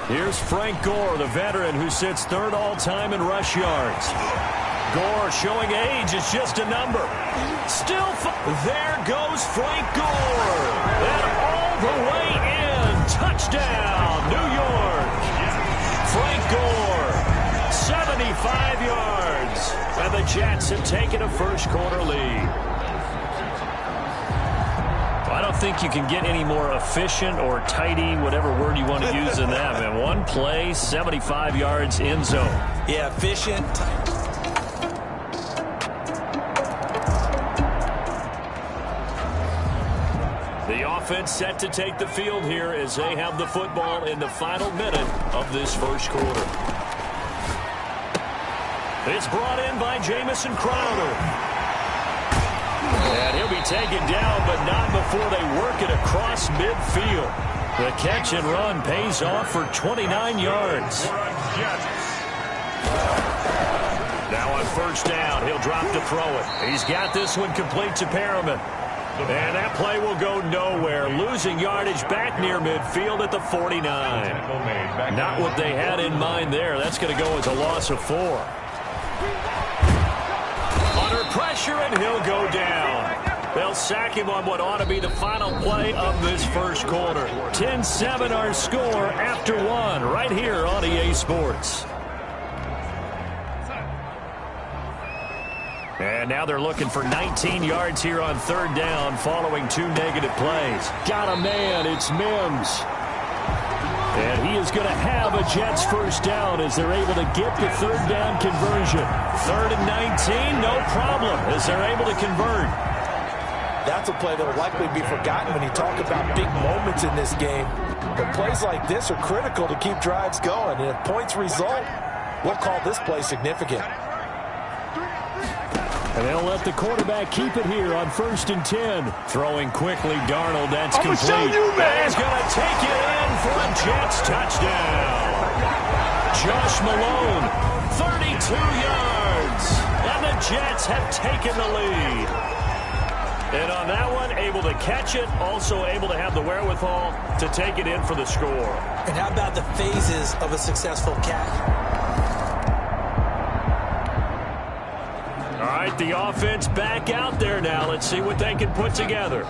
Here's Frank Gore, the veteran who sits third all-time in rush yards. Gore showing age is just a number. Still, there goes Frank Gore. And all the way in. Touchdown, New York. Frank Gore, 75 yards. And the Jets have taken a first-quarter lead. I don't think you can get any more efficient or tidy, whatever word you want to use in that, man. One play, 75 yards, end zone. Yeah, efficient. The offense set to take the field here as they have the football in the final minute of this first quarter. It's brought in by Jamison Crowder. And he'll be taken down, but not before they work it across midfield. The catch and run pays off for 29 yards. Now on first down, he'll drop to throw it. He's got this one complete to Perriman. And that play will go nowhere, losing yardage back near midfield at the 49. Not what they had in mind there. That's going to go as a loss of 4. Under pressure, and he'll go down. They'll sack him on what ought to be the final play of this first quarter. 10-7 our score after 1 right here on EA Sports. And now they're looking for 19 yards here on third down following 2 negative plays. Got a man, it's Mims. And he is going to have a Jets first down as they're able to get the third down conversion. 3rd and 19, no problem as they're able to convert. That's a play that will likely be forgotten when you talk about big moments in this game. But plays like this are critical to keep drives going. And if points result, we'll call this play significant. And they'll let the quarterback keep it here on 1st and 10. Throwing quickly, Darnold, that's complete. Show you, man. He's going to take it in for a Jets touchdown. Josh Malone, 32 yards. And the Jets have taken the lead. And on that one, able to catch it, also able to have the wherewithal to take it in for the score. And how about the phases of a successful catch? All right, the offense back out there now. Let's see what they can put together.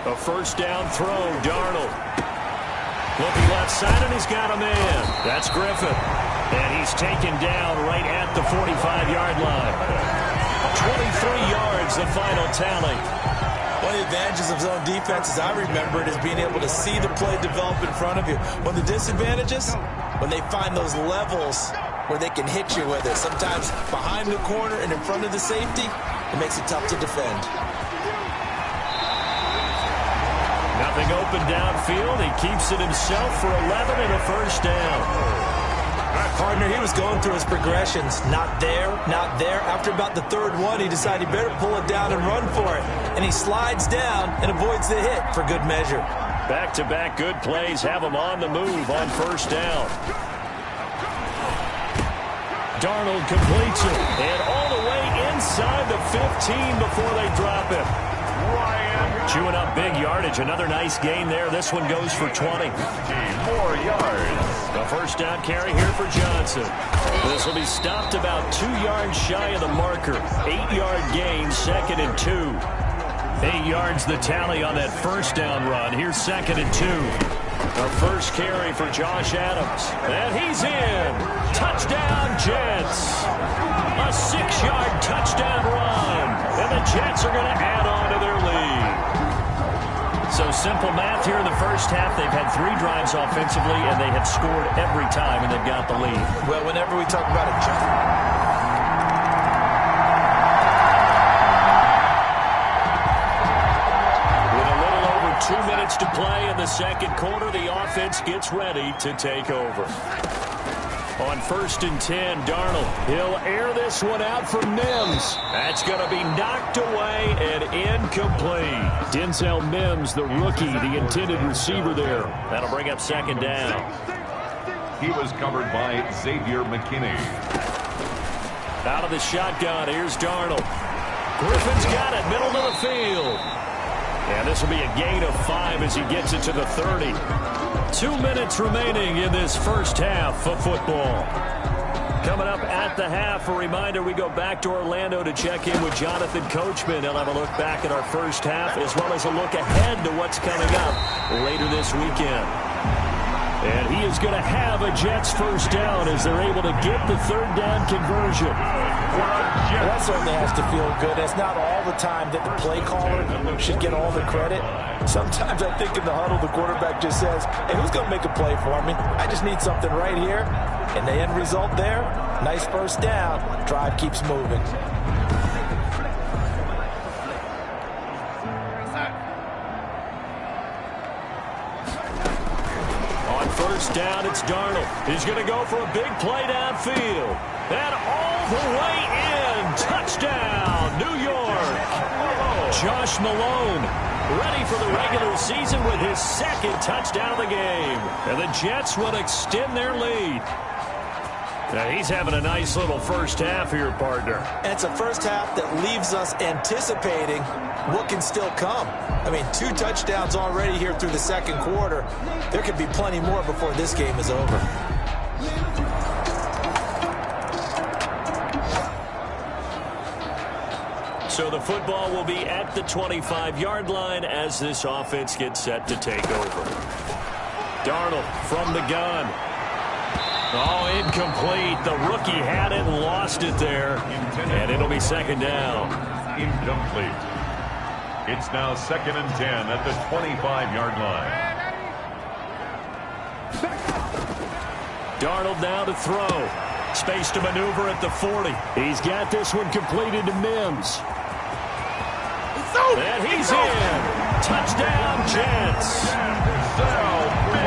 A first down throw, Darnold. Looking left side, and he's got a man. That's Griffin. And he's taken down right at the 45-yard line. 23 yards, the final tally. One of the advantages of zone defense, as I remember it, is being able to see the play develop in front of you. One of the disadvantages, when they find those levels where they can hit you with it. Sometimes behind the corner and in front of the safety, it makes it tough to defend. Nothing open downfield. He keeps it himself for 11 and a first down. All right, partner, he was going through his progressions. Not there, not there. After about the 3rd one, he decided he better pull it down and run for it. And he slides down and avoids the hit for good measure. Back-to-back good plays have him on the move on first down. Darnold completes it. And all the way inside the 15 before they drop it. Chewing up big yardage. Another nice gain there. This one goes for 20. 4 yards. A first down carry here for Johnson. This will be stopped about 2 yards shy of the marker. 8-yard gain, 2nd and 2. 8 yards the tally on that first down run. Here's 2nd and 2. A first carry for Josh Adams. And he's in. Touchdown, Jets. A 6-yard touchdown run. And the Jets are going to add on to their lead. So simple math here in the first half. They've had 3 drives offensively, and they have scored every time, and they've got the lead. Well, whenever we talk about a jump. With a little over 2 minutes to play in the second quarter, the offense gets ready to take over. On 1st and 10, Darnold. He'll air this one out for Mims. That's going to be knocked away and incomplete. Denzel Mims, the rookie, the intended receiver there. That'll bring up 2nd down. He was covered by Xavier McKinney. Out of the shotgun, here's Darnold. Griffin's got it, middle of the field. And this will be a gain of 5 as he gets it to the 30. 2 minutes remaining in this first half of football. Coming up at the half, a reminder, we go back to Orlando to check in with Jonathan Coachman. He'll have a look back at our first half as well as a look ahead to what's coming up later this weekend. And he is going to have a Jets first down as they're able to get the third down conversion. Well, that certainly has to feel good. It's not all the time that the play caller should get all the credit. Sometimes I think in the huddle, the quarterback just says, hey, who's going to make a play for me? I just need something right here. And the end result there, nice first down. Drive keeps moving. On first down, it's Darnold. He's going to go for a big play downfield. And all the way in. Touchdown, New York. Josh Malone ready for the regular season with his second touchdown of the game. And the Jets will extend their lead. Now he's having a nice little first half here, partner. And it's a first half that leaves us anticipating what can still come. I mean, 2 touchdowns already here through the second quarter. There could be plenty more before this game is over. So the football will be at the 25-yard line as this offense gets set to take over. Darnold from the gun. Oh, incomplete. The rookie had it and lost it there. And it'll be second down. Incomplete. It's now 2nd and 10 at the 25-yard line. Darnold now to throw. Space to maneuver at the 40. He's got this one completed to Mims. And he's in. Touchdown, Jets.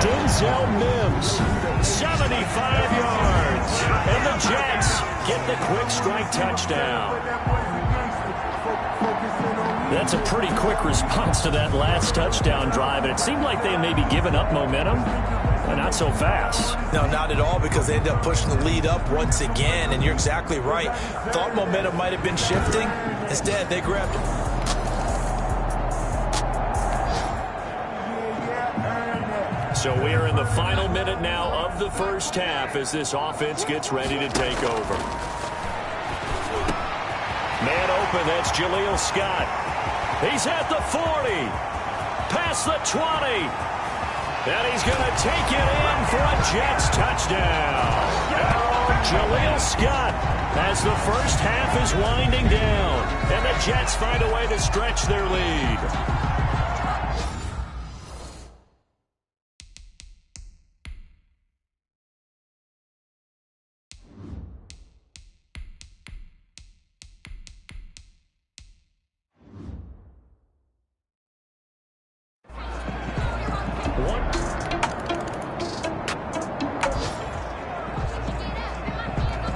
Denzel Mims, 75 yards. And the Jets get the quick strike touchdown. That's a pretty quick response to that last touchdown drive. And it seemed like they had maybe given up momentum. But not so fast. No, not at all, because they ended up pushing the lead up once again. And you're exactly right. Thought momentum might have been shifting. Instead, they grabbed it. So we are in the final minute now of the first half as this offense gets ready to take over. Man open, that's Jaleel Scott. He's at the 40. Past the 20. And he's going to take it in for a Jets touchdown. Jaleel Scott as the first half is winding down. And the Jets find a way to stretch their lead.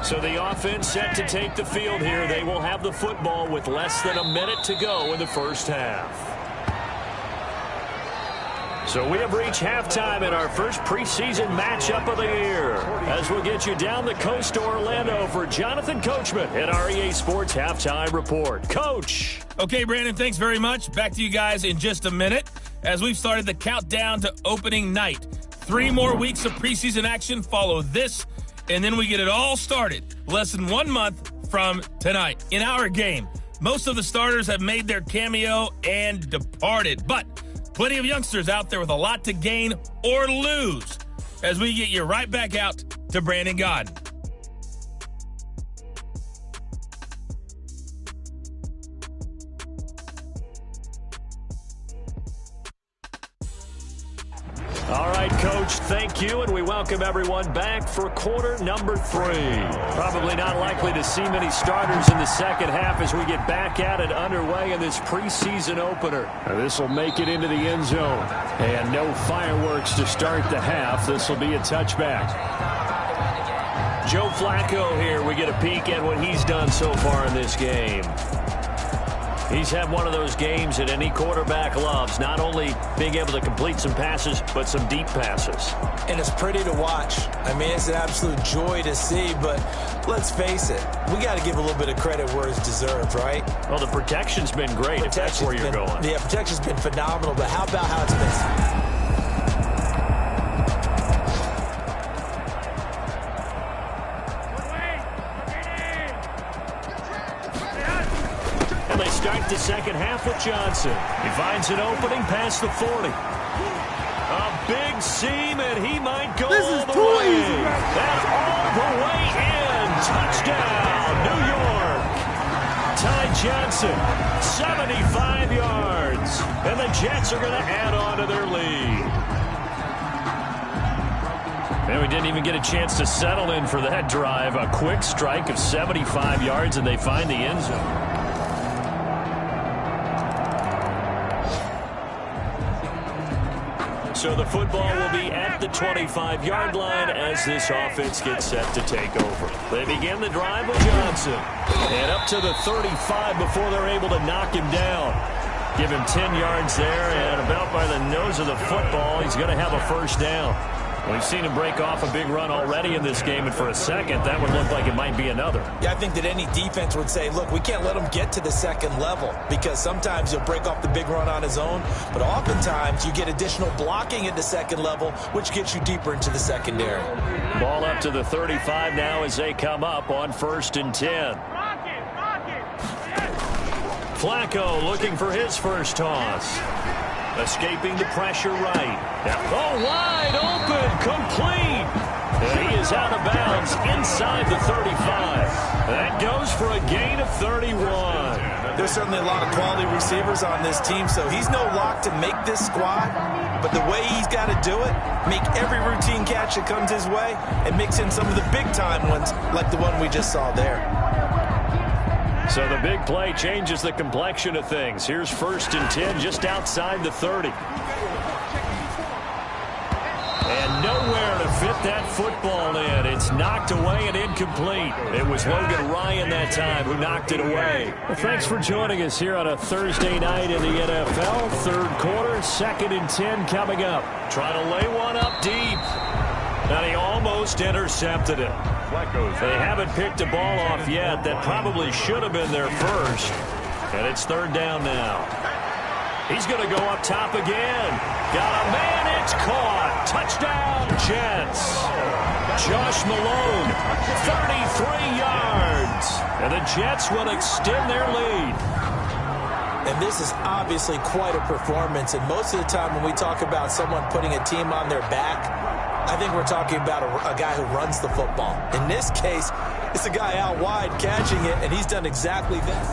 So the offense set to take the field here. They will have the football with less than a minute to go in the first half. So we have reached halftime in our first preseason matchup of the year. As we'll get you down the coast to Orlando for Jonathan Coachman at our EA Sports Halftime Report. Coach. Okay, Brandon, thanks very much. Back to you guys in just a minute as we've started the countdown to opening night. 3 more weeks of preseason action follow this, and then we get it all started less than 1 month from tonight. In our game, most of the starters have made their cameo and departed, but plenty of youngsters out there with a lot to gain or lose as we get you right back out to Brandon Gaudin. All right, Coach, thank you, and we welcome everyone back for quarter number 3. Probably not likely to see many starters in the second half as we get back at it underway in this preseason opener. This will make it into the end zone, and no fireworks to start the half. This will be a touchback. Joe Flacco here. We get a peek at what he's done so far in this game. He's had one of those games that any quarterback loves, not only being able to complete some passes, but some deep passes. And it's pretty to watch. I mean, it's an absolute joy to see, but let's face it, we got to give a little bit of credit where it's deserved, right? Well, the protection's been great, if that's where you're going. Yeah, protection's been phenomenal, but how about how it's been... Start the second half with Johnson. He finds an opening past the 40. A big seam, and he might go all the way. And all the way in. Touchdown, New York. Ty Johnson, 75 yards. And the Jets are going to add on to their lead. And we didn't even get a chance to settle in for that drive. A quick strike of 75 yards, and they find the end zone. So the football will be at the 25-yard line as this offense gets set to take over. They begin the drive with Johnson. And up to the 35 before they're able to knock him down. Give him 10 yards there, and about by the nose of the football, he's going to have a first down. We've seen him break off a big run already in this game, and for a second, that would look like it might be another. Yeah, I think that any defense would say, look, we can't let him get to the second level because sometimes he'll break off the big run on his own, but oftentimes you get additional blocking at the second level, which gets you deeper into the secondary. Ball up to the 35 now as they come up on 1st and 10. Flacco looking for his first toss. Escaping the pressure right. Oh, wide open, complete. And he is out of bounds inside the 35. That goes for a gain of 31. There's certainly a lot of quality receivers on this team, so he's no lock to make this squad. But the way he's got to do it, make every routine catch that comes his way, and mix in some of the big-time ones like the one we just saw there. So the big play changes the complexion of things. Here's 1st and 10 just outside the 30. And nowhere to fit that football in. It's knocked away and incomplete. It was Logan Ryan that time who knocked it away. Well, thanks for joining us here on a Thursday night in the NFL. 3rd quarter, 2nd and 10 coming up. Trying to lay one up deep. And he almost intercepted it. They haven't picked a ball off yet. That probably should have been their first. And it's 3rd down now. He's going to go up top again. Got a man. It's caught. Touchdown, Jets. Josh Malone, 33 yards. And the Jets will extend their lead. And this is obviously quite a performance. And most of the time when we talk about someone putting a team on their back, I think we're talking about a guy who runs the football. In this case, it's a guy out wide catching it, and he's done exactly that.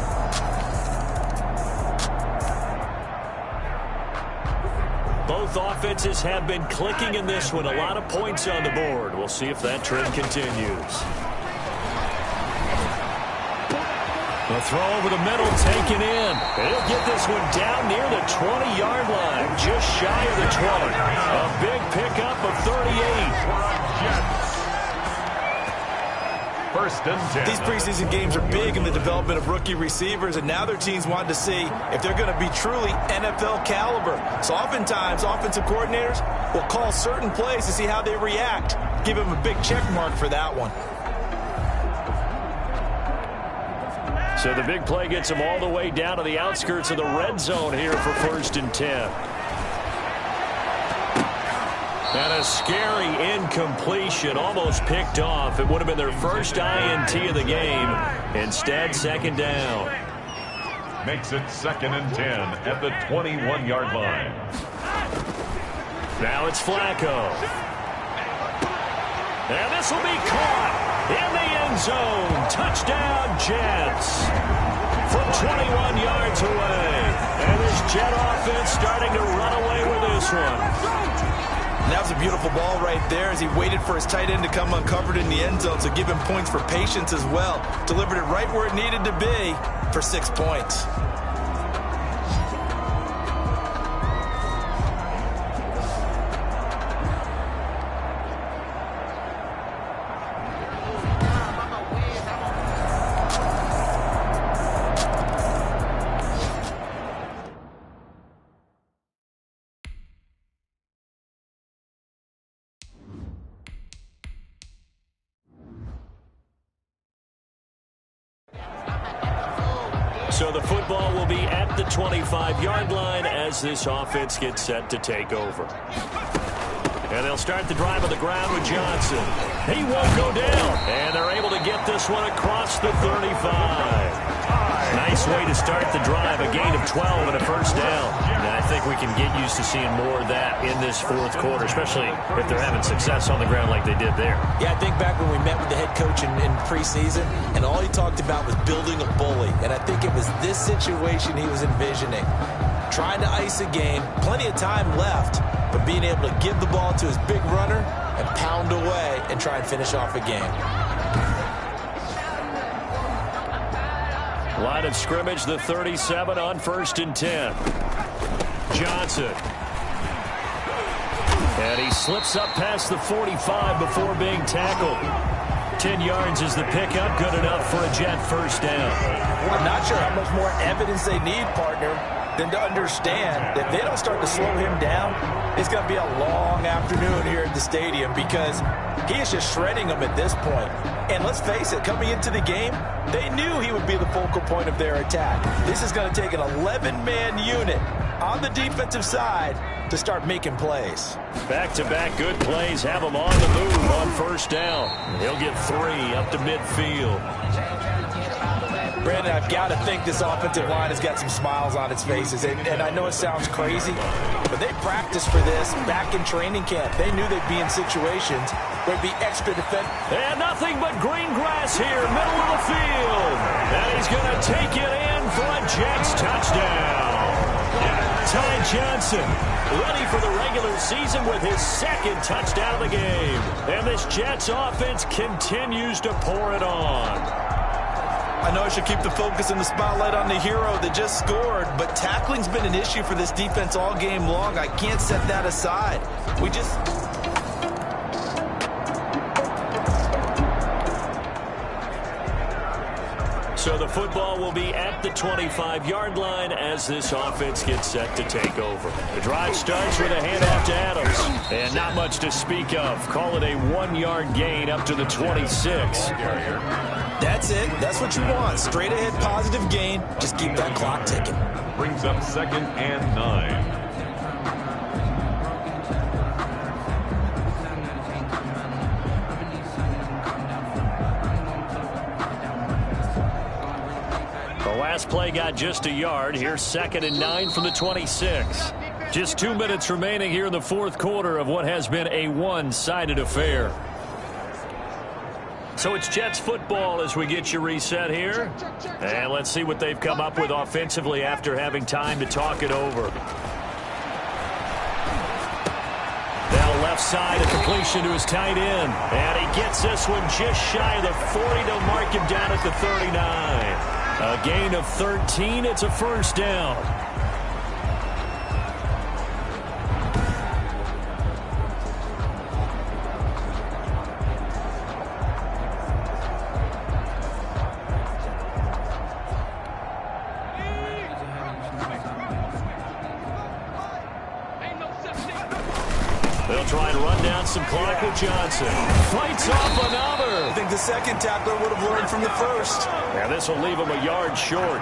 Both offenses have been clicking in this one. A lot of points on the board. We'll see if that trend continues. The throw over the middle taken in. He'll get this one down near the 20-yard line, just shy of the 20. A big pickup of 38. 1st and 10. These preseason games are big in the development of rookie receivers, and now their teams want to see if they're going to be truly NFL caliber. So oftentimes, offensive coordinators will call certain plays to see how they react. Give them a big check mark for that one. So the big play gets him all the way down to the outskirts of the red zone here for 1st and 10. And a scary incompletion, almost picked off. It would have been their first INT of the game. Instead, 2nd down. Makes it 2nd and 10 at the 21-yard line. Now it's Flacco. And this will be caught in the end zone. Touchdown, Jets. From 21 yards away. And this Jet offense starting to run away with this one. And that was a beautiful ball right there as he waited for his tight end to come uncovered in the end zone, so give him points for patience as well. Delivered it right where it needed to be for 6 points. So the football will be at the 25-yard line as this offense gets set to take over. And they'll start the drive on the ground with Johnson. He won't go down. And they're able to get this one across the 35. Nice way to start the drive, a gain of 12 and a first down. And I think we can get used to seeing more of that in this fourth quarter, especially if they're having success on the ground like they did there. Yeah, I think back when we met with the head coach in preseason, and all he talked about was building a bully. And I think it was this situation he was envisioning. Trying to ice a game, plenty of time left, but being able to give the ball to his big runner and pound away and try and finish off a game. Line of scrimmage, the 37 on 1st and 10. Johnson. And he slips up past the 45 before being tackled. 10 yards is the pickup, good enough for a Jet first down. I'm not sure how much more evidence they need, partner, than to understand that if they don't start to slow him down, it's going to be a long afternoon here at the stadium because he is just shredding them at this point. And let's face it, coming into the game, they knew he would be the focal point of their attack. This is going to take an 11-man unit on the defensive side to start making plays. Back-to-back good plays have him on the move on first down. He'll get 3 up to midfield. Brandon, I've got to think this offensive line has got some smiles on its faces. And I know it sounds crazy, but they practiced for this back in training camp. They knew they'd be in situations where it'd be extra defense. And nothing but green grass here, middle of the field. And he's going to take it in for a Jets touchdown. Ty Johnson ready for the regular season with his second touchdown of the game. And this Jets offense continues to pour it on. I know I should keep the focus and the spotlight on the hero that just scored, but tackling's been an issue for this defense all game long. I can't set that aside. So the football will be at the 25-yard line as this offense gets set to take over. The drive starts with a handoff to Adams. And not much to speak of. Call it a 1-yard gain up to the 26. That's it. That's what you want. Straight ahead positive gain. Just keep that clock ticking. Brings up 2nd and 9. The last play got just a yard. Here's 2nd and 9 from the 26. Just 2 minutes remaining here in the fourth quarter of what has been a one-sided affair. So it's Jets football as we get you reset here. And let's see what they've come up with offensively after having time to talk it over. Now left side, a completion to his tight end. And he gets this one just shy of the 40 to mark him down at the 39. A gain of 13. It's a first down. They'll try and run down some clock with Johnson. Fights off another. I think the second tackler would have learned from the first. Yeah, this will leave him a yard short.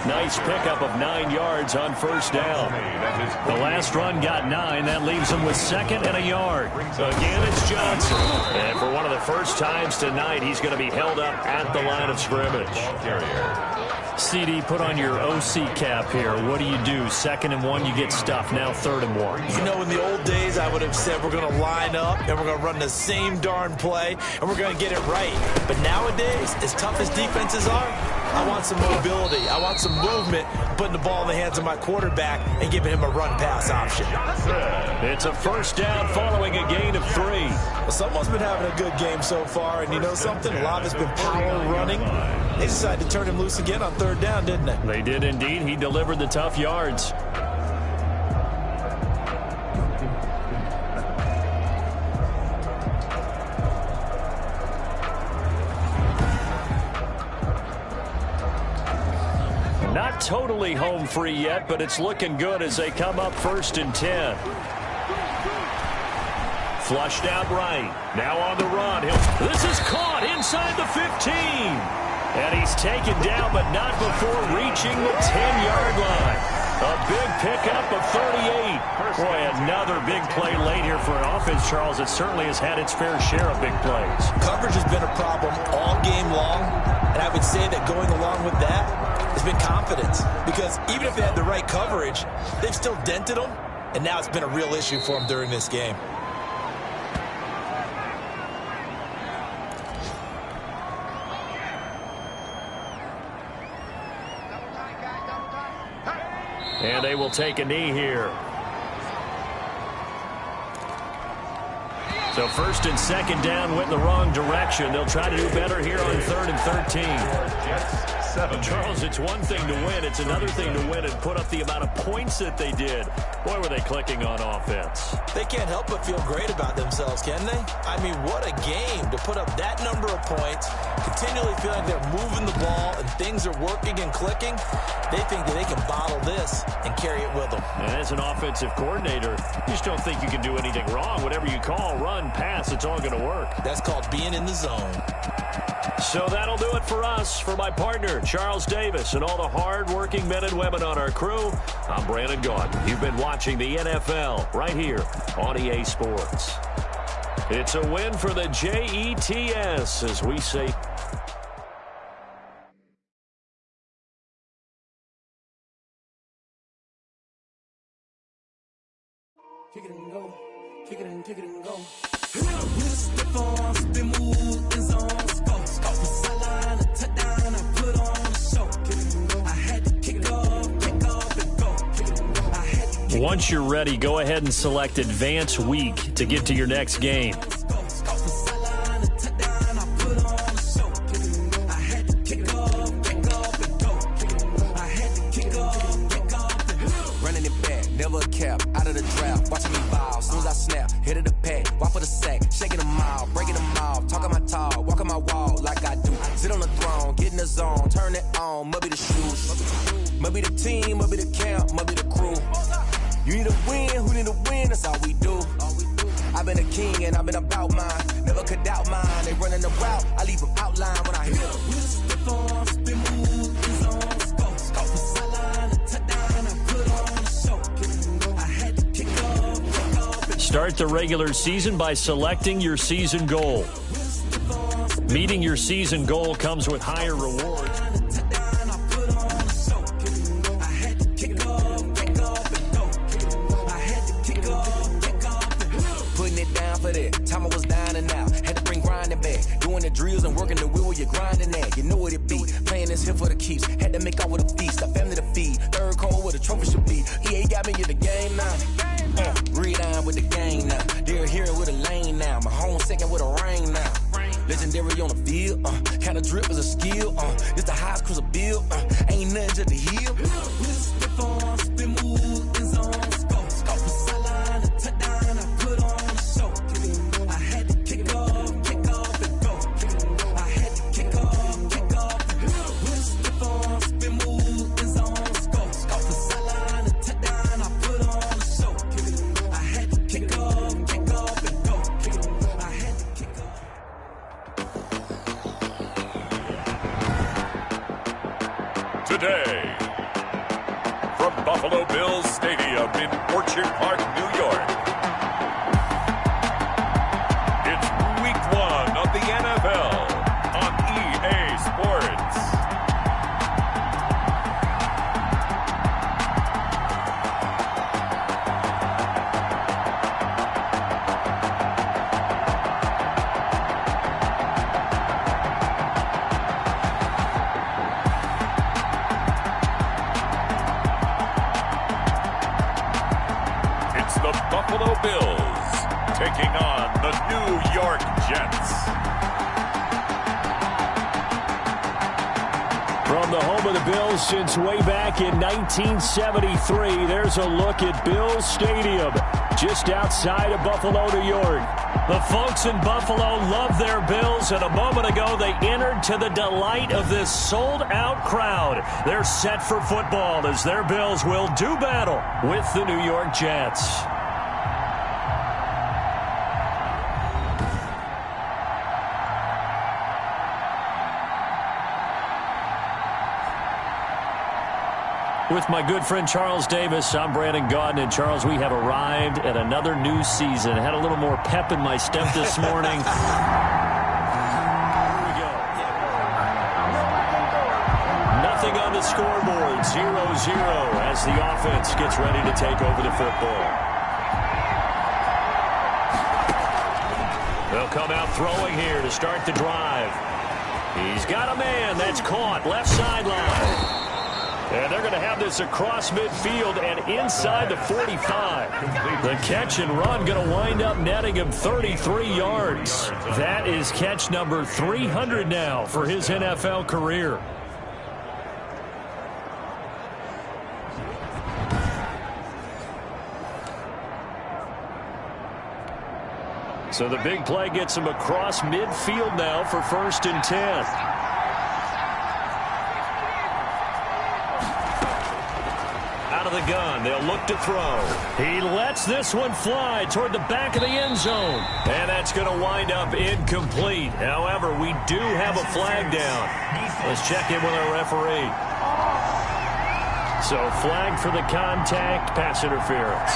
Nice pickup of 9 yards on first down. The last run got 9. That leaves him with 2nd and a yard. Again, it's Johnson. And for one of the first times tonight, he's going to be held up at the line of scrimmage. CD, put on your OC cap here. What do you do? 2nd and 1, you get stuffed. Now 3rd and 1. You know, in the old days, I would have said we're going to line up and we're going to run the same darn play and we're going to get it right. But nowadays, as tough as defenses are, I want some mobility. I want some movement, putting the ball in the hands of my quarterback and giving him a run-pass option. It's a first down following a gain of 3. Well, someone's been having a good game so far, and you know something? A lot has been power running. They decided to turn him loose again on 3rd down, didn't they? They did indeed. He delivered the tough yards. Not totally home free yet, but it's looking good as they come up 1st and 10. Flushed out right. Now on the run. This is caught inside the 15. And he's taken down, but not before reaching the 10-yard line. A big pickup of 38. Boy, another big play late here for an offense, Charles. It certainly has had its fair share of big plays. Coverage has been a problem all game long, and I would say that going along with that has been confidence. Because even if they had the right coverage, they've still dented them, and now it's been a real issue for them during this game. And they will take a knee here. So first and second down went in the wrong direction. They'll try to do better here on 3rd and 13. Charles, it's one thing to win. It's another thing to win and put up the amount of points that they did. Boy, were they clicking on offense. They can't help but feel great about themselves, can they? I mean, what a game to put up that number of points, continually feeling they're moving the ball and things are working and clicking. They think that they can bottle this and carry it with them. And as an offensive coordinator, you just don't think you can do anything wrong. Whatever you call, run, pass, it's all going to work. That's called being in the zone. So that'll do it for us. For my partner, Charles Davis, and all the hard-working men and women on our crew, I'm Brandon Gaudin. You've been watching the NFL right here on EA Sports. It's a win for the Jets, as we say. Kick it and go, kick it and go. Once you're ready, go ahead and select Advance Week to get to your next game. Running it back, never a cap, out of the draft, watching me ball. As soon as I snap, hit of the pack, walk for the sack, shaking them out, breaking them off, talking my talk, walking my wall like I do. Sit on the throne, get in the zone, turn it on, must be the shoes, must be the team, must be the camp, must be the crew. You need a win, who need a win, that's all we do. I've been a king and I've been about mine, never could doubt mine. They running the route, I leave them outline when I hit Start the regular season by selecting your season goal. Meeting your season goal comes with higher rewards. Time I was down and out, had to bring grinding back. Doing the drills and working the wheel where you're grinding at. You know what it be, playing this here for the keeps. Had to make out with a feast, a family to feed. Third cold where the trophy should be. EA got me in the game now. Read on with the gang now. They're here with a lane now. My home second with a ring now. Legendary on the field, kind of drip is a skill. It's the highest cruiser bill, ain't nothing just the heel. Today, from Buffalo Bills Stadium in Orchard Park, New York, it's Week 1 of the NFL on EA Sports. Buffalo Bills taking on the New York Jets. From the home of the Bills since way back in 1973, there's a look at Bills Stadium just outside of Buffalo, New York. The folks in Buffalo love their Bills, and a moment ago they entered to the delight of this sold-out crowd. They're set for football as their Bills will do battle with the New York Jets. With my good friend Charles Davis, I'm Brandon Gaudin. And Charles, we have arrived at another new season. Had a little more pep in my step this morning. Here we go. Nothing on the scoreboard. 0-0 as the offense gets ready to take over the football. They'll come out throwing here to start the drive. He's got a man that's caught left sideline. And they're going to have this across midfield and inside the 45. The catch and run going to wind up netting him 33 yards. That is catch number 300 now for his NFL career. So the big play gets him across midfield now for 1st and 10. The gun. They'll look to throw. He lets this one fly toward the back of the end zone. And that's going to wind up incomplete. However, we do have a flag down. Let's check in with our referee. So flag for the contact, pass interference.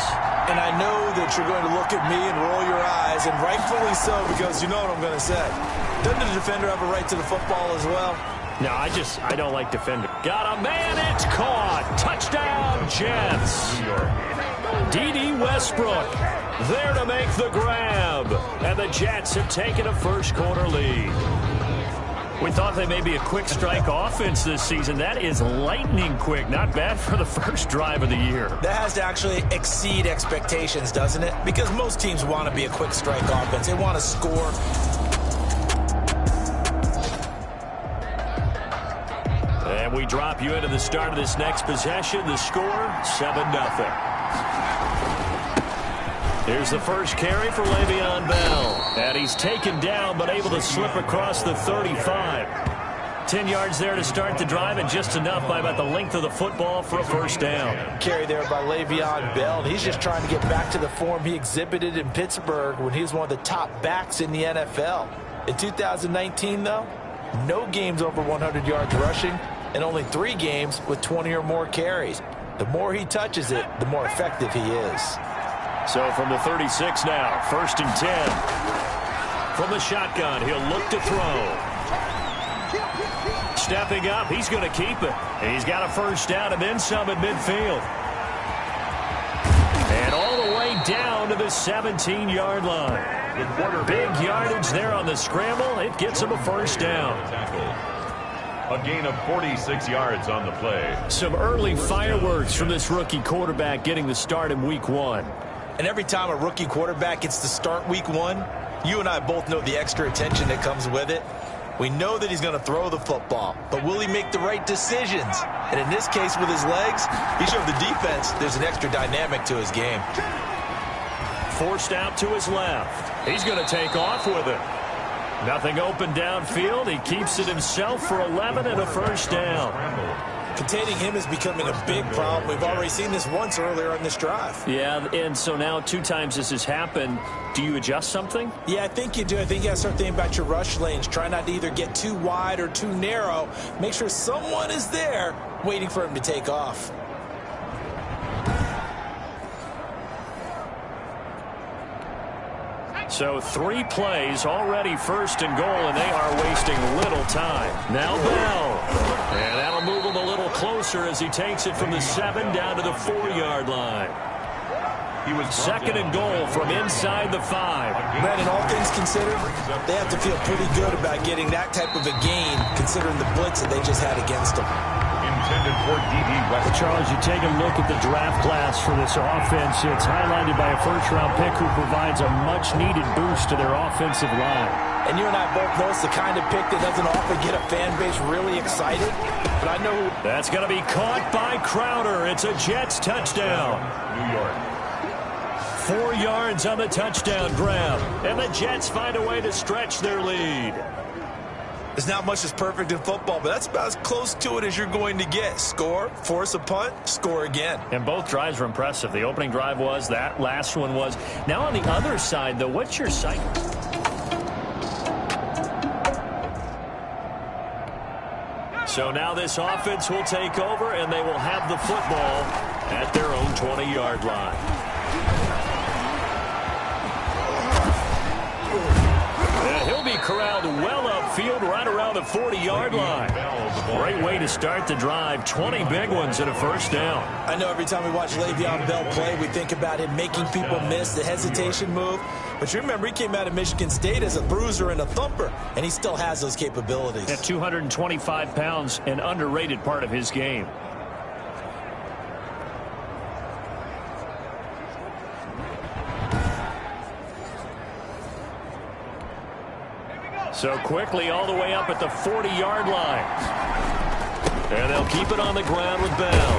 And I know that you're going to look at me and roll your eyes, and rightfully so, because you know what I'm going to say. Doesn't the defender have a right to the football as well? No, I don't like defender. Got a man, it's caught. Touchdown, Jets. D.D. Westbrook there to make the grab. And the Jets have taken a first quarter lead. We thought they may be a quick strike offense this season. That is lightning quick. Not bad for the first drive of the year. That has to actually exceed expectations, doesn't it? Because most teams want to be a quick strike offense. They want to score. And we drop you into the start of this next possession. The score, 7-0. Here's the first carry for Le'Veon Bell. And he's taken down, but able to slip across the 35. 10 yards there to start the drive, and just enough by about the length of the football for a first down. Carry there by Le'Veon Bell. And he's just trying to get back to the form he exhibited in Pittsburgh when he was one of the top backs in the NFL. In 2019, though, no games over 100 yards rushing, and only 3 games with 20 or more carries. The more he touches it, the more effective he is. So from the 36 now, 1st and 10. From the shotgun, he'll look to throw. Stepping up, he's going to keep it. He's got a first down and then some at midfield. And all the way down to the 17-yard line. Big yardage there on the scramble. It gets him a first down. A gain of 46 yards on the play. Some early fireworks from this rookie quarterback getting the start in week 1. And every time a rookie quarterback gets to start week 1, you and I both know the extra attention that comes with it. We know that he's going to throw the football, but will he make the right decisions? And in this case with his legs, he showed the defense there's an extra dynamic to his game. Forced out to his left. He's going to take off with it. Nothing open downfield. He keeps it himself for 11 and a first down. Containing him is becoming a big problem. We've already seen this once earlier on this drive. Yeah, and so now 2 times this has happened. Do you adjust something? Yeah, I think you do. I think you got to start thinking about your rush lanes. Try not to either get too wide or too narrow. Make sure someone is there waiting for him to take off. So 3 plays, already 1st and goal, and they are wasting little time. Now Bell. And that'll move him a little closer as he takes it from the 7 down to the 4-yard line. He was 2nd and goal from inside the 5. Brandon, all things considered, they have to feel pretty good about getting that type of a gain, considering the blitz that they just had against them. Intended for D.D. Westbrook. Charles, you take a look at the draft class for this offense. It's highlighted by a first-round pick who provides a much-needed boost to their offensive line. And you and I both know it's the kind of pick that doesn't often get a fan base really excited. But I know that's going to be caught by Crowder. It's a Jets touchdown. New York. 4 yards on the touchdown grab. And the Jets find a way to stretch their lead. There's not much that's perfect in football, but that's about as close to it as you're going to get. Score, force a punt, score again. And both drives were impressive. The opening drive was, that last one was. Now on the other side, though, what's your sight? So now this offense will take over, and they will have the football at their own 20-yard line. And he'll be corralled well upfield right around the 40-yard line. Great way to start the drive. 20 big ones and a first down. I know every time we watch Le'Veon Bell play, we think about him making people miss the hesitation move. But you remember, he came out of Michigan State as a bruiser and a thumper, and he still has those capabilities. At 225 pounds, an underrated part of his game. So quickly all the way up at the 40-yard line. And they'll keep it on the ground with Bell.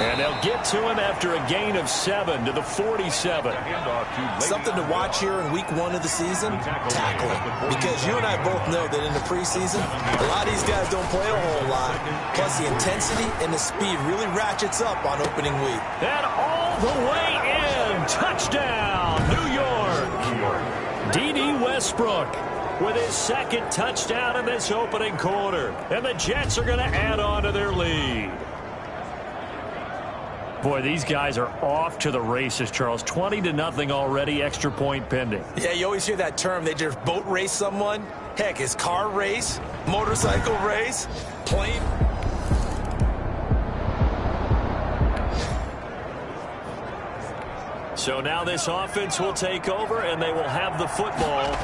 And they'll get to him after a gain of 7 to the 47. Something to watch here in week 1 of the season, tackling. Because you and I both know that in the preseason, a lot of these guys don't play a whole lot. Plus the intensity and the speed really ratchets up on opening week. And all the way in. Touchdown, New York. D.D. Westbrook with his second touchdown in this opening quarter. And the Jets are going to add on to their lead. Boy, these guys are off to the races, Charles. 20-0 already, extra point pending. Yeah, you always hear that term. They just boat race someone. Heck, it's car race, motorcycle race, plane. So now this offense will take over, and they will have the football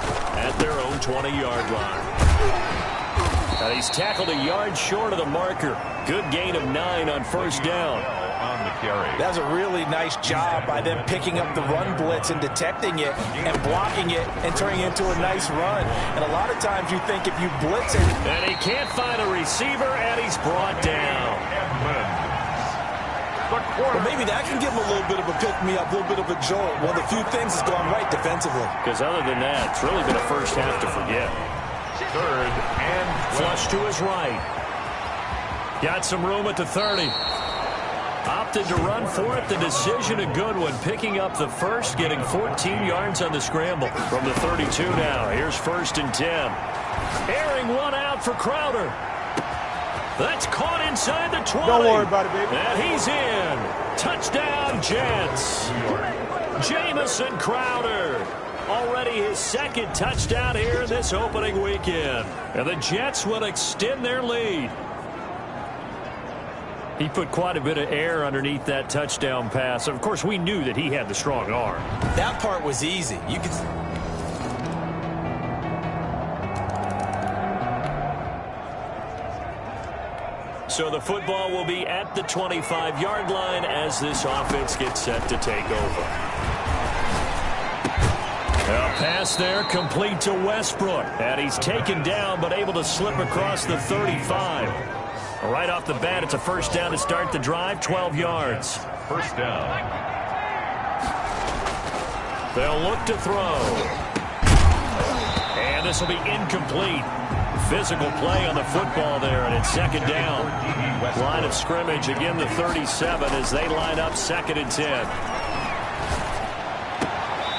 at their own 20-yard line. And he's tackled a yard short of the marker. Good gain of 9 on first down. That's a really nice job by them picking up the run blitz and detecting it and blocking it and turning it into a nice run. And a lot of times you think if you blitz it. And he can't find a receiver, and he's brought down. Well, maybe that can give him a little bit of a pick-me-up, a little bit of a jolt. Well, the few things has gone right defensively. Because other than that, it's really been a first half to forget. Third and flush to his right. Got some room at the 30. Opted to run for it. The decision a good one. Picking up the first, getting 14 yards on the scramble from the 32 now. Here's 1st and 10. Airing one out for Crowder. That's caught inside the 20. Don't worry about it, baby. And he's in. Touchdown, Jets. Jamison Crowder. Already his second touchdown here in this opening weekend. And the Jets will extend their lead. He put quite a bit of air underneath that touchdown pass. Of course, we knew that he had the strong arm. That part was easy. You could. So the football will be at the 25-yard line as this offense gets set to take over. A pass there complete to Westbrook. And he's taken down but able to slip across the 35. Right off the bat, it's a first down to start the drive, 12 yards. first down. They'll look to throw. And this will be incomplete. Physical play on the football there, and it's second down. Line of scrimmage, again the 37 as they line up 2nd and 10.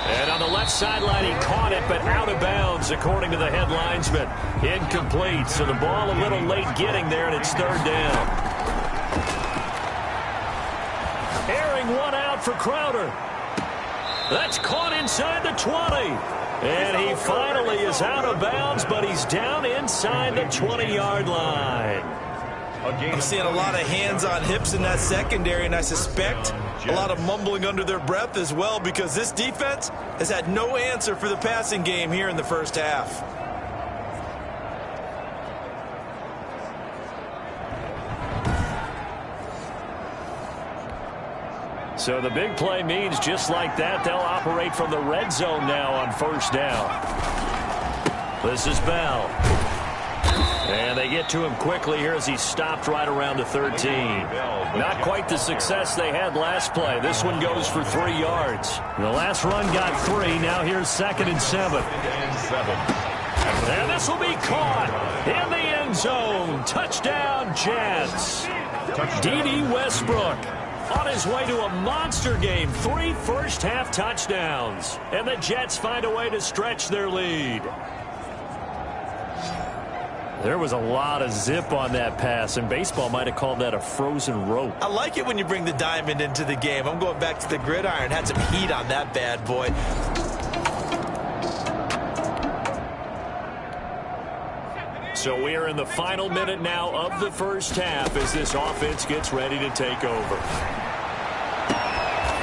And on the left sideline, he caught it, but out of bounds, according to the head linesman. Incomplete, so the ball a little late getting there, and it's 3rd down. Airing one out for Crowder. That's caught inside the 20. And he finally is out of bounds, but he's down inside the 20-yard line. I'm seeing a lot of hands on hips in that secondary, and I suspect a lot of mumbling under their breath as well, because this defense has had no answer for the passing game here in the first half. So the big play means just like that, they'll operate from the red zone now on first down. This is Bell. And they get to him quickly here as he stopped right around the 13. Not quite the success they had last play. This one goes for 3 yards. The last run got 3. Now here's 2nd and 7. And this will be caught in the end zone. Touchdown, Jets. D.D. Westbrook on his way to a monster game. 3 first-half touchdowns. And the Jets find a way to stretch their lead. There was a lot of zip on that pass, and baseball might have called that a frozen rope. I like it when you bring the diamond into the game. I'm going back to the gridiron. Had some heat on that bad boy. So we are in the final minute now of the first half as this offense gets ready to take over.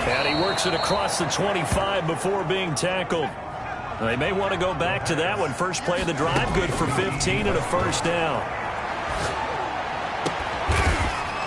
And he works it across the 25 before being tackled. They may want to go back to that one. First play of the drive, good for 15 and a first down.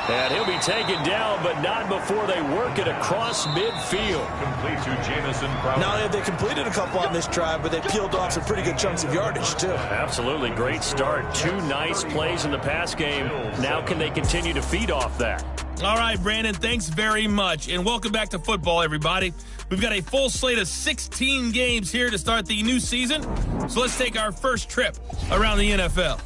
And he'll be taken down, but not before they work it across midfield. Complete to Jamison Crowder. Not only have they completed a couple on this drive, but they peeled off some pretty good chunks of yardage, too. Absolutely. Great start. 2 nice plays in the pass game. Now can they continue to feed off that? All right, Brandon, thanks very much. And welcome back to football, everybody. We've got a full slate of 16 games here to start the new season. So let's take our first trip around the NFL.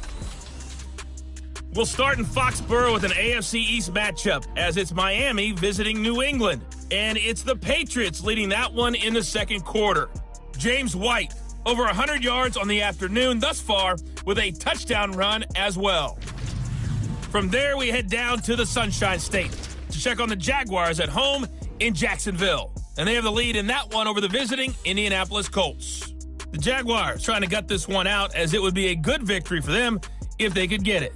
We'll start in Foxborough with an AFC East matchup as it's Miami visiting New England. And it's the Patriots leading that one in the second quarter. James White, over 100 yards on the afternoon thus far with a touchdown run as well. From there, we head down to the Sunshine State to check on the Jaguars at home in Jacksonville. And they have the lead in that one over the visiting Indianapolis Colts. The Jaguars trying to gut this one out as it would be a good victory for them if they could get it.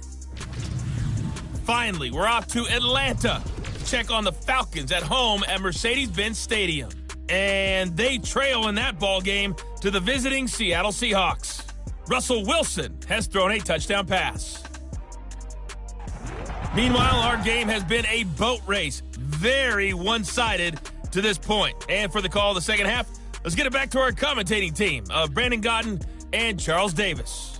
Finally, we're off to Atlanta to check on the Falcons at home at Mercedes-Benz Stadium. And they trail in that ball game to the visiting Seattle Seahawks. Russell Wilson has thrown a touchdown pass. Meanwhile, our game has been a boat race. Very one-sided to this point. And for the call of the second half, let's get it back to our commentating team of Brandon Godden and Charles Davis.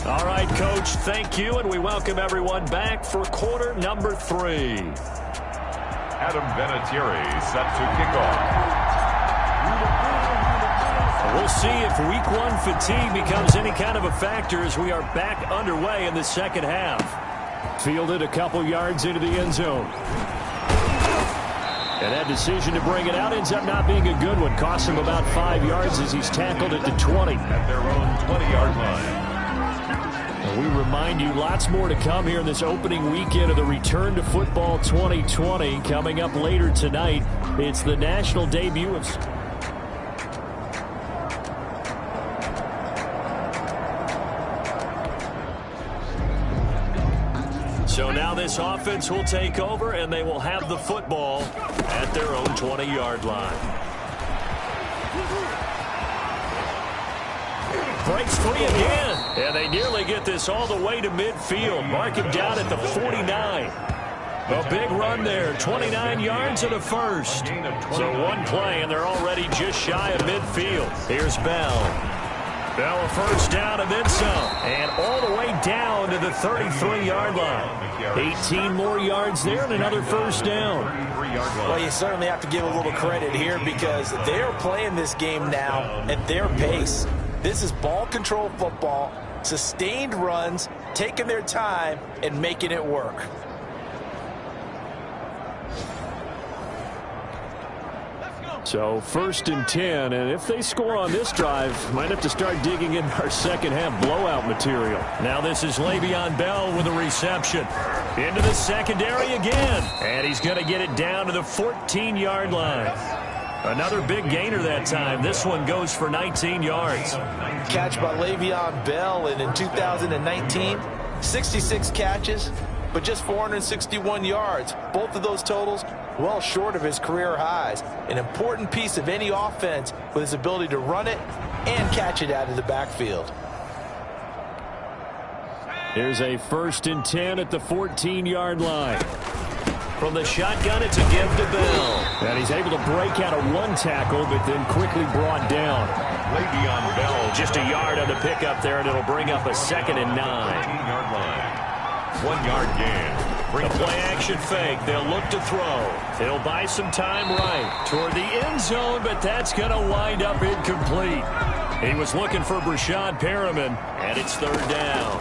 All right, Coach, thank you, and we welcome everyone back for quarter number 3. Adam Vinatieri set to kick off. We'll see if week 1 fatigue becomes any kind of a factor as we are back underway in the second half. Fielded a couple yards into the end zone. And that decision to bring it out ends up not being a good one. Costs him about 5 yards as he's tackled at the 20. At their own 20-yard line. We remind you, lots more to come here in this opening weekend of the Return to Football 2020. Coming up later tonight, it's the national debut of... So now this offense will take over, and they will have the football at their own 20-yard line. Breaks free again, and they nearly get this all the way to midfield. Mark him down at the 49. A big run there, 29 yards and a first. So one play, and they're already just shy of midfield. Here's Bell. Bell a first down and then some, and all the way down to the 33-yard line. 18 more yards there and another first down. Well, you certainly have to give a little credit here because they're playing this game now at their pace. This is ball control football, sustained runs, taking their time, and making it work. So 1st and 10, and if they score on this drive, might have to start digging in our second half blowout material. Now this is Le'Veon Bell with a reception. Into the secondary again, and he's going to get it down to the 14-yard line. Another big gainer that time. This one goes for 19 yards. Catch by Le'Veon Bell, and in 2019, 66 catches, but just 461 yards. Both of those totals well short of his career highs. An important piece of any offense with his ability to run it and catch it out of the backfield. Here's a 1st and 10 at the 14-yard line. From the shotgun, it's a give to Bell. And he's able to break out of one tackle, but then quickly brought down. Le'Veon Bell Just a yard on the pickup there, and it'll bring up a 2nd and 9. 14-yard line. 1-yard gain. A play-action fake. They'll look to throw. It'll buy some time right toward the end zone, but that's going to wind up incomplete. He was looking for Brashad Perriman, and it's third down.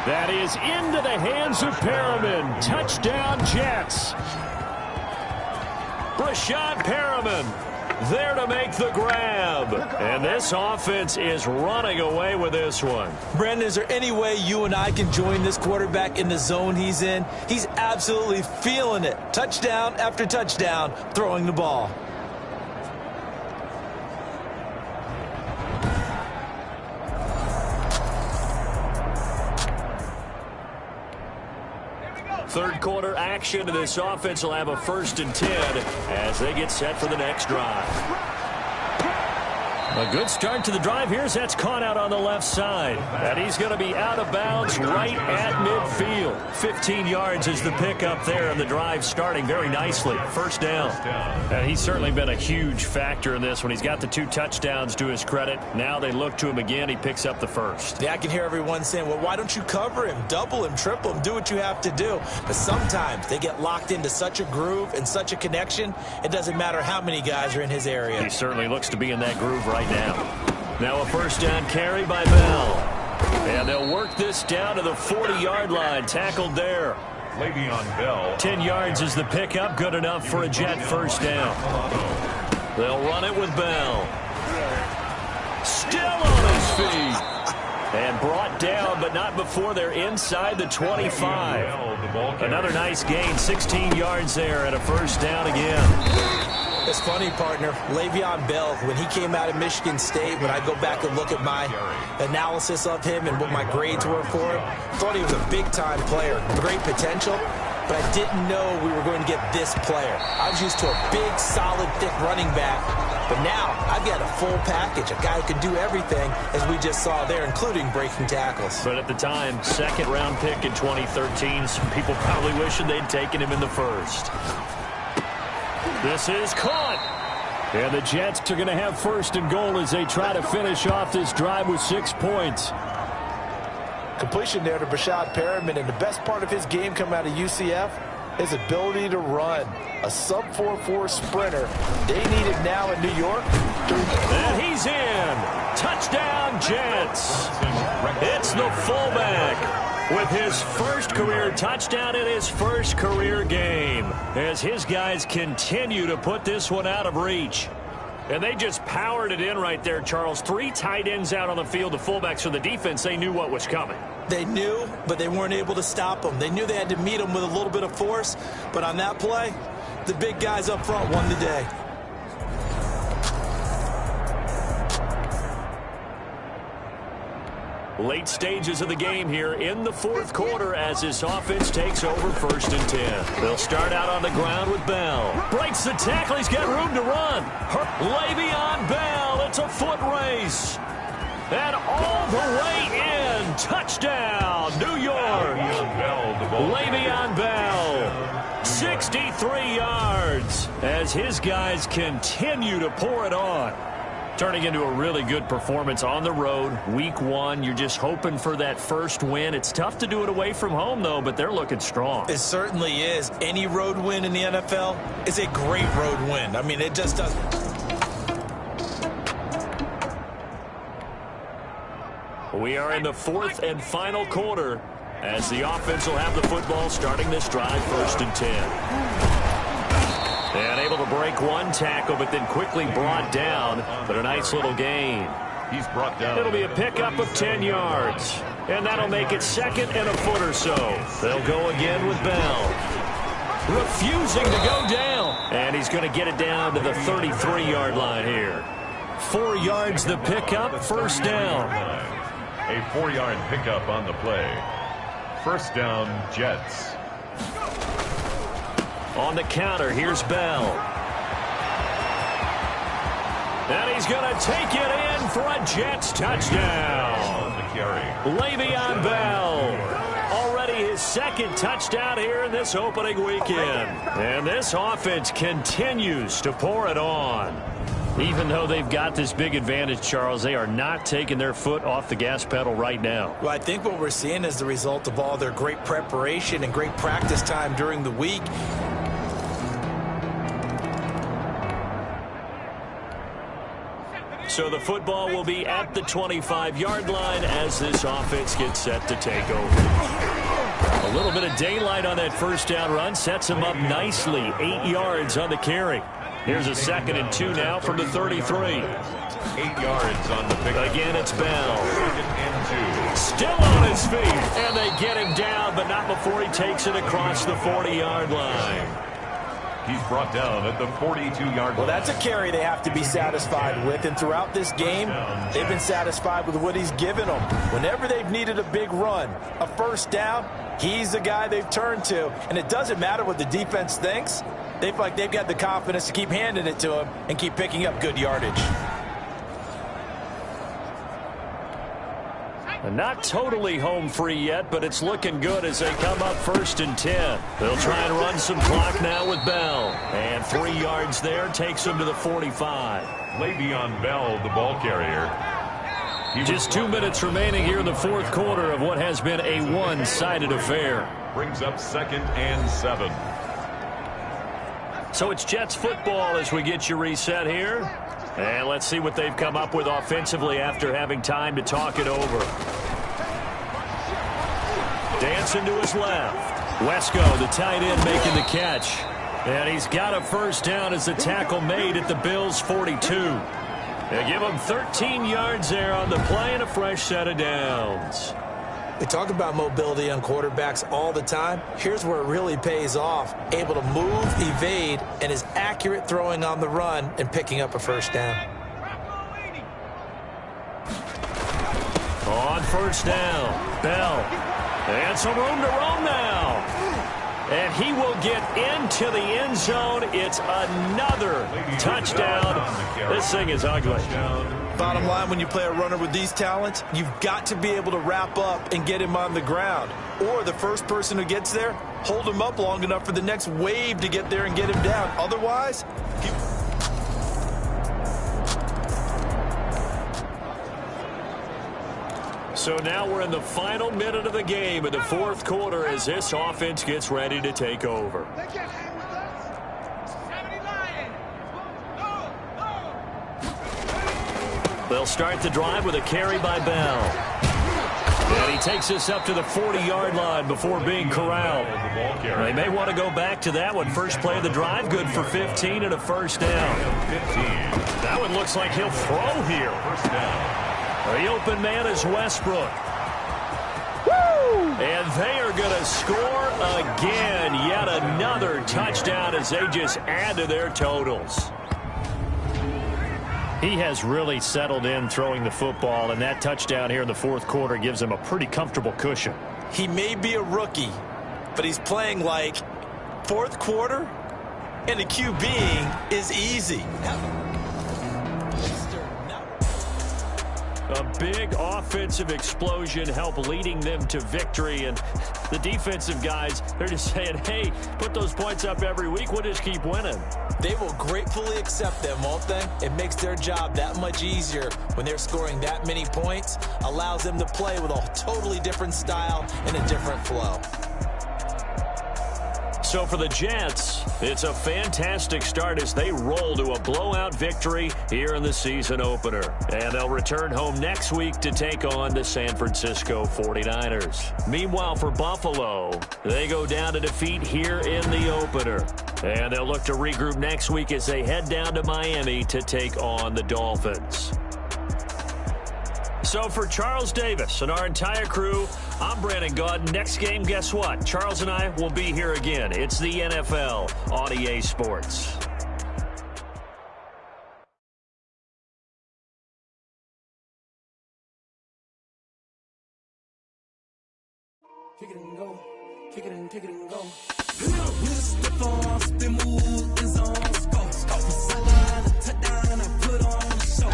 That is into the hands of Perriman. Touchdown, Jets. Brashad Perriman there to make the grab. And this offense is running away with this one. Brandon, is there any way you and I can join this quarterback in the zone he's in? He's absolutely feeling it. Touchdown after touchdown, throwing the ball. Third quarter action, and this offense will have a 1st and 10 as they get set for the next drive. A good start to the drive here as that's caught out on the left side. And he's going to be out of bounds right at midfield. 15 yards is the pickup there, and the drive starting very nicely. First down. And he's certainly been a huge factor in this one. He's got the 2 touchdowns to his credit. Now they look to him again. He picks up the first. Yeah, I can hear everyone saying, well, why don't you cover him, double him, triple him, do what you have to do. But sometimes they get locked into such a groove and such a connection, it doesn't matter how many guys are in his area. He certainly looks to be in that groove right now. Now a first down carry by Bell. And they'll work this down to the 40-yard line. Tackled there. Le'Veon Bell. 10 yards is the pickup. Good enough for a Jet first down. They'll run it with Bell. Still on his feet. And brought down, but not before they're inside the 25. Another nice gain. 16 yards there and a first down again. It's funny, partner. Le'Veon Bell, when he came out of Michigan State, when I go back and look at my analysis of him and what my grades were for him, I thought he was a big-time player, great potential, but I didn't know we were going to get this player. I was used to a big, solid, thick running back, but now I've got a full package, a guy who can do everything, as we just saw there, including breaking tackles. But at the time, 2nd-round pick in 2013, some people probably wishing they'd taken him in the 1st. This is caught. And the Jets are going to have 1st and goal as they try to finish off this drive with 6 points. Completion there to Brashad Perriman, and the best part of his game coming out of UCF, his ability to run. A sub-4.4 sprinter. They need it now in New York. And he's in. Touchdown, Jets. It's the fullback with his first career touchdown in his first career game, as his guys continue to put this one out of reach. And they just powered it in right there, Charles. 3 tight ends out on the field, the fullbacks for the defense. They knew what was coming. They knew, but they weren't able to stop them. They knew they had to meet them with a little bit of force, but on that play, the big guys up front won the day. Late stages of the game here in the 4th quarter as this offense takes over 1st and 10. They'll start out on the ground with Bell. Breaks the tackle. He's got room to run. Le'Veon Bell. It's a foot race. And all the way in. Touchdown, New York. Le'Veon Bell. 63 yards as his guys continue to pour it on. Turning into a really good performance on the road. Week 1, you're just hoping for that first win. It's tough to do it away from home, though, but they're looking strong. It certainly is. Any road win in the NFL is a great road win. I mean, it just doesn't. We are in the 4th and final quarter as the offense will have the football starting this drive 1st and 10. And able to break 1 tackle, but then quickly brought down. But a nice little gain. He's brought down. It'll be a pickup of 10 yards. And that'll make it 2nd and a foot or so. They'll go again with Bell. Refusing to go down. And he's going to get it down to the 33-yard line here. 4 yards the pickup, 1st down. A 4-yard pickup on the play. 1st down, Jets. On the counter, here's Bell. And he's going to take it in for a Jets touchdown. Le'Veon Bell. Already his 2nd touchdown here in this opening weekend. And this offense continues to pour it on. Even though they've got this big advantage, Charles, they are not taking their foot off the gas pedal right now. Well, I think what we're seeing is the result of all their great preparation and great practice time during the week. So the football will be at the 25-yard line as this offense gets set to take over. A little bit of daylight on that first down run sets him up nicely. 8 yards on the carry. Here's a 2nd and 2 now from the 33. 8 yards on the pick. Again, it's Bell. 2nd and 2. Still on his feet. And they get him down, but not before he takes it across the 40-yard line. He's brought down at the 42-yard line. Well, that's a carry they have to be satisfied with. And throughout this game, they've been satisfied with what he's given them. Whenever they've needed a big run, a first down, he's the guy they've turned to. And it doesn't matter what the defense thinks. They feel like they've got the confidence to keep handing it to him and keep picking up good yardage. Not totally home free yet, but it's looking good as they come up 1st and 10. They'll try and run some clock now with Bell. And 3 yards there takes him to the 45. Le'Veon Bell, the ball carrier. Just 2 minutes remaining here in the fourth quarter of what has been a one-sided affair. Brings up 2nd and 7. So it's Jets football as we get you reset here. And let's see what they've come up with offensively after having time to talk it over. Dancing to his left. Wesco, the tight end, making the catch. And he's got a first down as the tackle made at the Bills' 42. They give him 13 yards there on the play and a fresh set of downs. We talk about mobility on quarterbacks all the time. Here's where it really pays off. Able to move, evade, and is accurate throwing on the run and picking up a first down. On first down, Bell. And some room to roam now. And he will get into the end zone. It's another touchdown. This thing is ugly. Bottom line, when you play a runner with these talents, you've got to be able to wrap up and get him on the ground. Or the first person who gets there, hold him up long enough for the next wave to get there and get him down. Otherwise, So now we're in the final minute of the game in the fourth quarter as this offense gets ready to take over. They'll start the drive with a carry by Bell. And he takes us up to the 40-yard line before being corralled. They may want to go back to that one. First play of the drive, good for 15 and a first down. That one looks like he'll throw here. First down. The open man is Westbrook. Woo! And they are going to score again. Yet another touchdown as they just add to their totals. He has really settled in throwing the football, and that touchdown here in the fourth quarter gives him a pretty comfortable cushion. he may be a rookie, but he's playing like fourth quarter, and the QBing is easy. A big offensive explosion helped leading them to victory, and the defensive guys, they're just saying, hey, put those points up every week, we'll just keep winning. They will gratefully accept them, won't they? It makes their job that much easier when they're scoring that many points, allows them to play with a totally different style and a different flow. So for the Jets, it's a fantastic start as they roll to a blowout victory here in the season opener. And they'll return home next week to take on the San Francisco 49ers. Meanwhile, for Buffalo, they go down to defeat here in the opener. And they'll look to regroup next week as they head down to Miami to take on the Dolphins. So for Charles Davis and our entire crew, I'm Brandon Gaudin. Next game, guess what? Charles and I will be here again. It's the NFL on EA Sports. Kick it and go. Kick it and kick it and go. Wrist the form, spin move is on scope. Scope the sideline, a touchdown, I put on a show.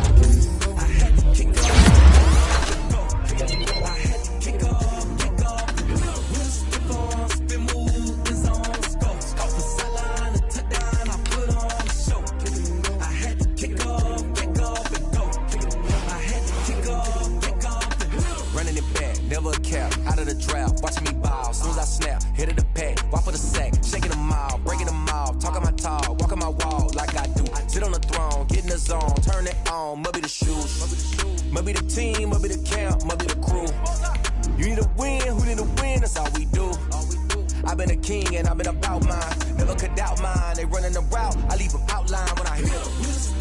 I had to kick off. I had to kick off. Wrist the form, spin move is on scope. Scope the sideline, a touchdown, I put on a show. I had to kick off and go. I had to kick off and go. Running it back, never a cap, out of the draft, watching me ball. Soon as I snap, hit of the pack, walk for the sack, shaking them all, breaking them all, talking my talk, walking my wall like I do. Sit on the throne, get in the zone, turn it on, must be the shoe. Might be the team, might be the camp, might be the crew. You need a win, who need a win, that's all we do. I've been a king and I've been about mine. Never could doubt mine. They running the route, I leave an outline when I hear them.